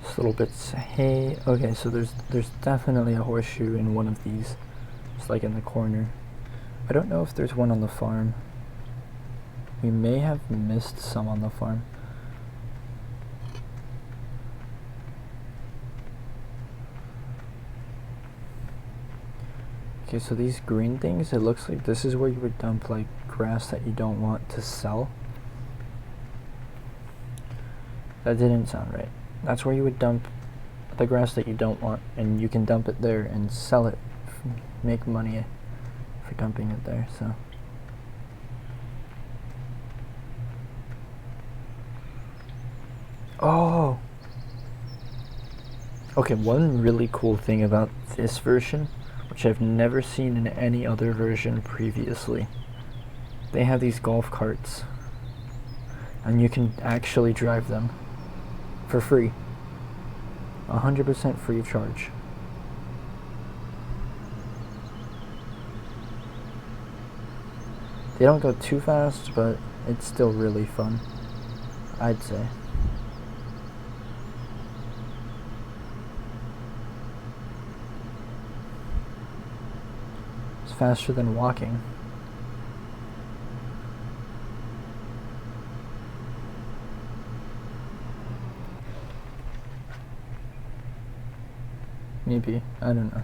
Just little bits of hay. Okay, so there's definitely a horseshoe in one of these. Just like in the corner. I don't know if there's one on the farm. We may have missed some on the farm. Okay, so these green things, it looks like this is where you would dump like grass that you don't want to sell. That didn't sound right. That's where you would dump the grass that you don't want, and you can dump it there and sell it, make money for dumping it there, so. Oh! Okay, one really cool thing about this version, which I've never seen in any other version previously. They have these golf carts, and you can actually drive them for free. 100% free of charge. They don't go too fast, but it's still really fun, I'd say. It's faster than walking. Maybe, I don't know.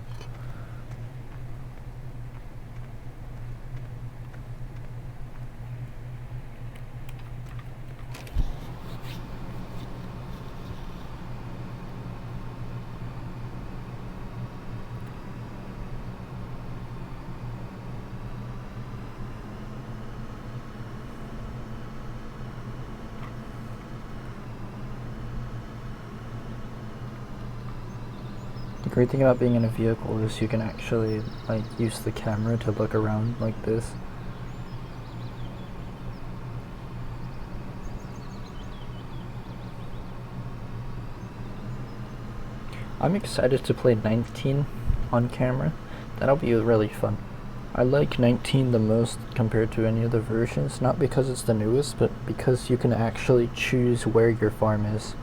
The great thing about being in a vehicle is you can actually like use the camera to look around like this. I'm excited to play 19 on camera. That'll be really fun. I like 19 the most compared to any other versions, not because it's the newest, but because you can actually choose where your farm is.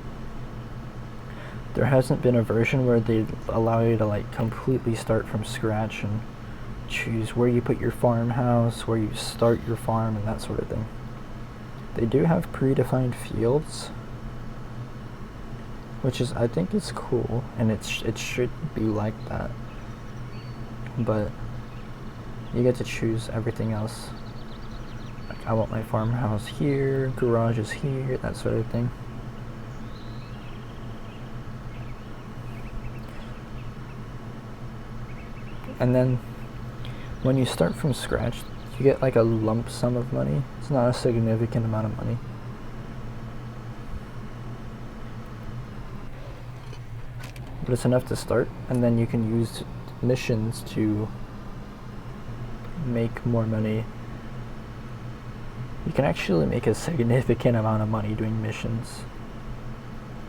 There hasn't been a version where they allow you to like completely start from scratch and choose where you put your farmhouse, where you start your farm, and that sort of thing. They do have predefined fields, which is, I think, is cool, and it should be like that. But you get to choose everything else. Like, I want my farmhouse here, garage is here, that sort of thing. And then when you start from scratch, you get like a lump sum of money. It's not a significant amount of money. But it's enough to start, and then you can use missions to make more money. You can actually make a significant amount of money doing missions.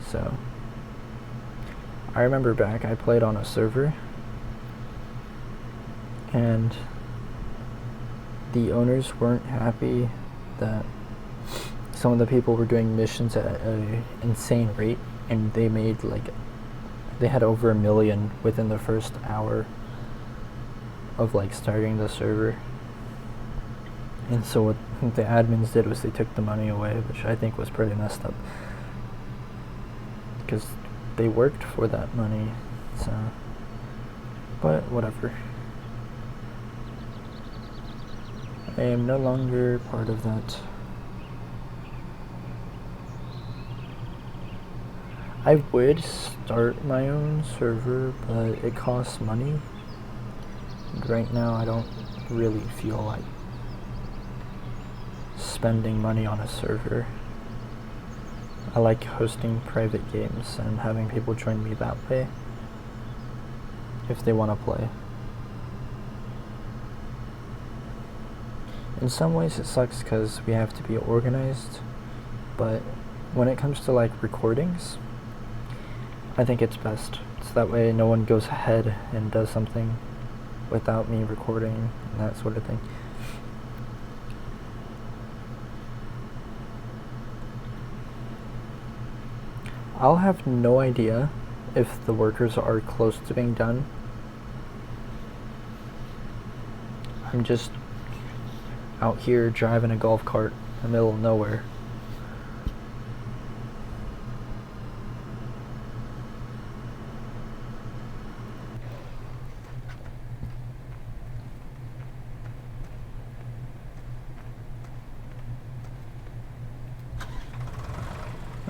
So, I remember back, I played on a server, and the owners weren't happy that some of the people were doing missions at an insane rate, and they made like, they had over 1 million within the first hour of like starting the server. And so what the admins did was they took the money away, which I think was pretty messed up, because they worked for that money. So, but whatever. I am no longer part of that. I would start my own server, but it costs money. And right now I don't really feel like spending money on a server. I like hosting private games and having people join me that way if they want to play. In some ways it sucks because we have to be organized, but when it comes to like recordings, I think it's best. So that way no one goes ahead and does something without me recording and that sort of thing. I'll have no idea if the workers are close to being done. I'm just out here driving a golf cart in the middle of nowhere.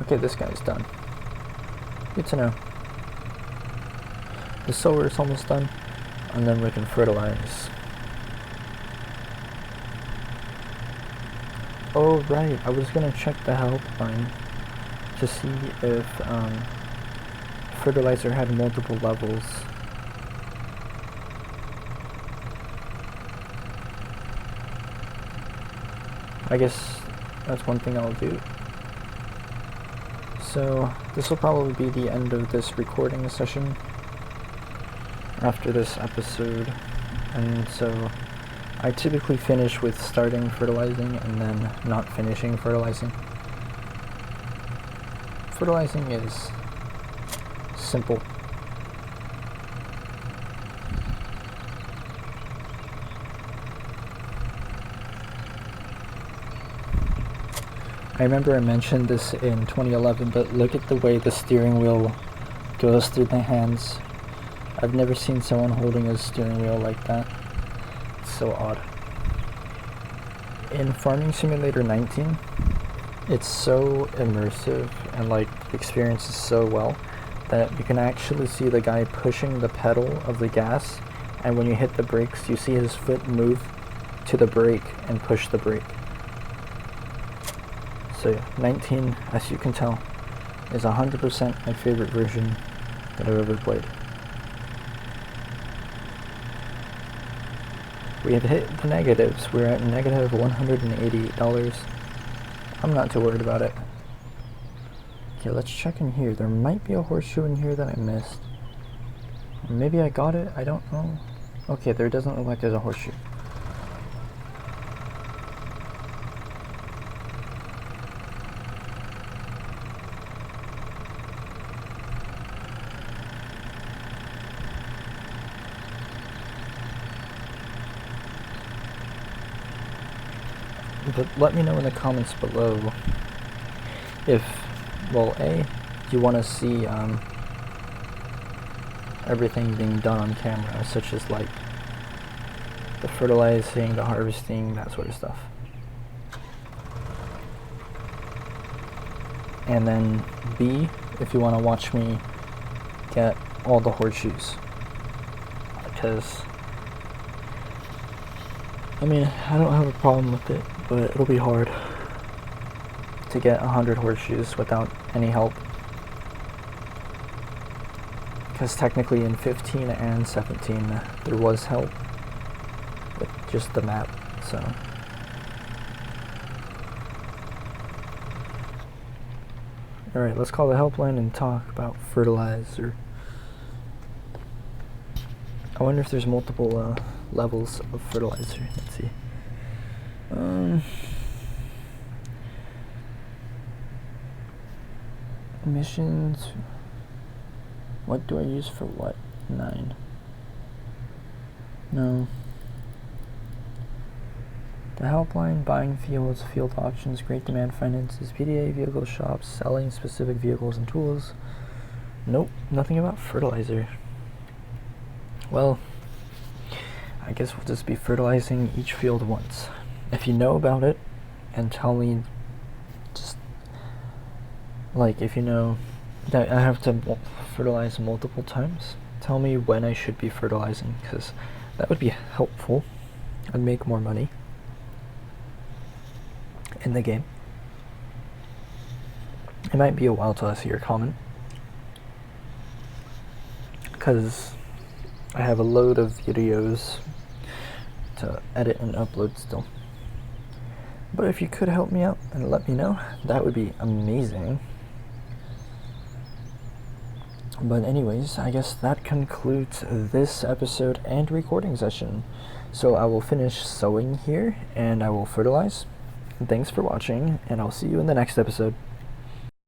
Okay, this guy's done. Good to know. The sower is almost done, and then we can fertilize. Oh right, I was gonna check the helpline to see if fertilizer had multiple levels. I guess that's one thing I'll do. So this will probably be the end of this recording session after this episode, and so I typically finish with starting fertilizing and then not finishing fertilizing. Fertilizing is simple. I remember I mentioned this in 2011, but look at the way the steering wheel goes through the hands. I've never seen someone holding a steering wheel like that. It's so odd. In Farming Simulator 19, it's so immersive and like the experience is so well that you can actually see the guy pushing the pedal of the gas, and when you hit the brakes, you see his foot move to the brake and push the brake. So 19, as you can tell, is 100% my favorite version that I've ever played. We have hit the negatives. We're at negative $188. I'm not too worried about it. Okay, let's check in here. There might be a horseshoe in here that I missed. Or maybe I got it, I don't know. Okay, there doesn't look like there's a horseshoe. But let me know in the comments below if, well, A, you want to see everything being done on camera, such as like the fertilizing, the harvesting, that sort of stuff. And then B, if you want to watch me get all the horseshoes. Because, I mean, I don't have a problem with it, but it'll be hard to get 100 horseshoes without any help. Because technically in 15 and 17 there was help with just the map, so. Alright, let's call the helpline and talk about fertilizer. I wonder if there's multiple levels of fertilizer. Let's see. Emissions. What do I use for what? 9. No. The helpline, buying fields, field auctions, great demand finances, PDA, vehicle shops, selling specific vehicles and tools. Nope, nothing about fertilizer. Well, I guess we'll just be fertilizing each field once. If you know about it, and tell me, just, like, if you know that I have to fertilize multiple times, tell me when I should be fertilizing, because that would be helpful. I'd make more money in the game. It might be a while till I see your comment, because I have a load of videos to edit and upload still. But if you could help me out and let me know, that would be amazing. But anyways, I guess that concludes this episode and recording session. So I will finish sowing here and I will fertilize. Thanks for watching, and I'll see you in the next episode.